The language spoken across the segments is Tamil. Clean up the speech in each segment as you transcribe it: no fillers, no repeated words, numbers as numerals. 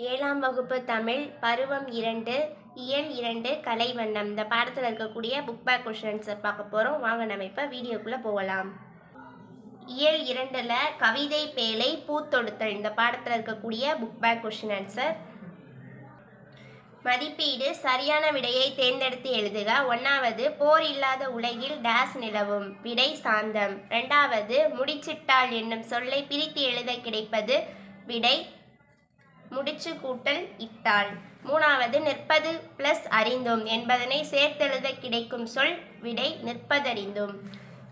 ஏழாம் வகுப்பு தமிழ் பருவம் 2 இயல் 2 கலைவண்ணம். இந்த பாடத்தில் இருக்கக்கூடிய புக் பேக் கொஷின்ஸை பார்க்க போகிறோம். வாங்க நம்ம இப்போ வீடியோக்குள்ளே போகலாம். இயல் 2ல் கவிதை பேழை பூத்தொடுத்தல் இந்த பாடத்தில் இருக்கக்கூடிய புக் பேக் கொஷின் ஆன்சர். மதிப்பீடு சரியான விடையை தேர்ந்தெடுத்து எழுதுக. 1வது போர் இல்லாத உலகில் டேஸ் நிலவும், விடை சாந்தம். 2வது முடிச்சிட்டால் என்னும் சொல்லை பிரித்து எழுத கிடைப்பது, விடை முடிச்சு கூட்டல் இட்டால். 3வது நிற்பது பிளஸ் அறிந்தும் என்பதனை சேர்த்தெழுத கிடைக்கும் சொல், விடை நிற்பதறிந்தும்.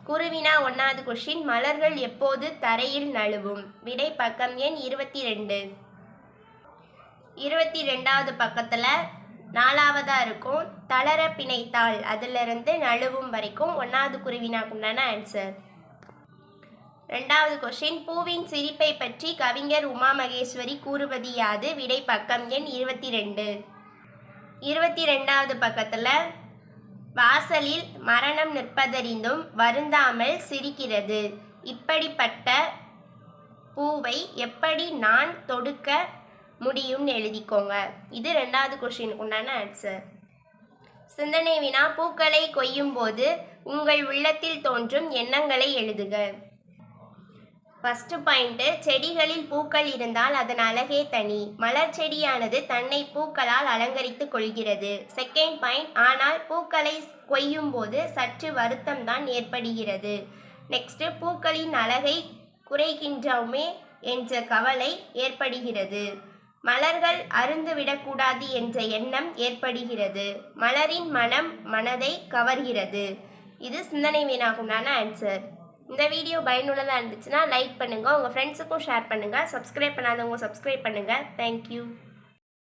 குருவினா 1வது கொஷின், மலர்கள் எப்போது தரையில் நழுவும், விடை பக்கம் எண் 22. 22வது பக்கத்தில் 4வதா இருக்கும், தளர பிணைத்தாள் அதிலிருந்து நழுவும் வரைக்கும் 1வது குருவினாக்குண்டான ஆன்சர். 2வது கொஷின், பூவின் சிரிப்பை பற்றி கவிஞர் உமா மகேஸ்வரி கூறுவது யாது, விடை பக்கம் எண் 22. 22வது பக்கத்தில் வாசலில் மரணம் நிற்பதறிந்தும் வருந்தாமல் சிரிக்கிறது, இப்படிப்பட்ட பூவை எப்படி நான் தொடுக்க முடியும்னு எழுதிக்கோங்க. இது 2வது கொஷினுக்கு உண்டான ஆன்சர். சிந்தனை வினா, பூக்களை கொய்யும் போது உங்கள் உள்ளத்தில் தோன்றும் எண்ணங்களை எழுதுக. ஃபஸ்ட்டு பாயிண்ட்டு, செடிகளில் பூக்கள் இருந்தால் அதன் அழகே தனி, மலர் செடியானது தன்னை பூக்களால் அலங்கரித்து கொள்கிறது. செகண்ட் பாயிண்ட், ஆனால் பூக்களை கொய்யும் போது சற்று வருத்தம் தான் ஏற்படுகிறது. நெக்ஸ்ட்டு, பூக்களின் அழகை குறைகின்றோமே என்ற கவலை ஏற்படுகிறது, மலர்கள் அருந்துவிடக்கூடாது என்ற எண்ணம் ஏற்படுகிறது, மலரின் மனம் மனதை கவர்கிறது. இது சிந்தனை வினாக்குண்டான ஆன்சர். இந்த வீடியோ பயனுள்ளதாக இருந்துச்சுன்னா லைக் பண்ணுங்கள், உங்கள் ஃப்ரெண்ட்ஸுக்கும் ஷேர் பண்ணுங்கள், சப்ஸ்கிரைப் பண்ணாதவங்க சப்ஸ்கிரைப் பண்ணுங்கள். தேங்க்யூ.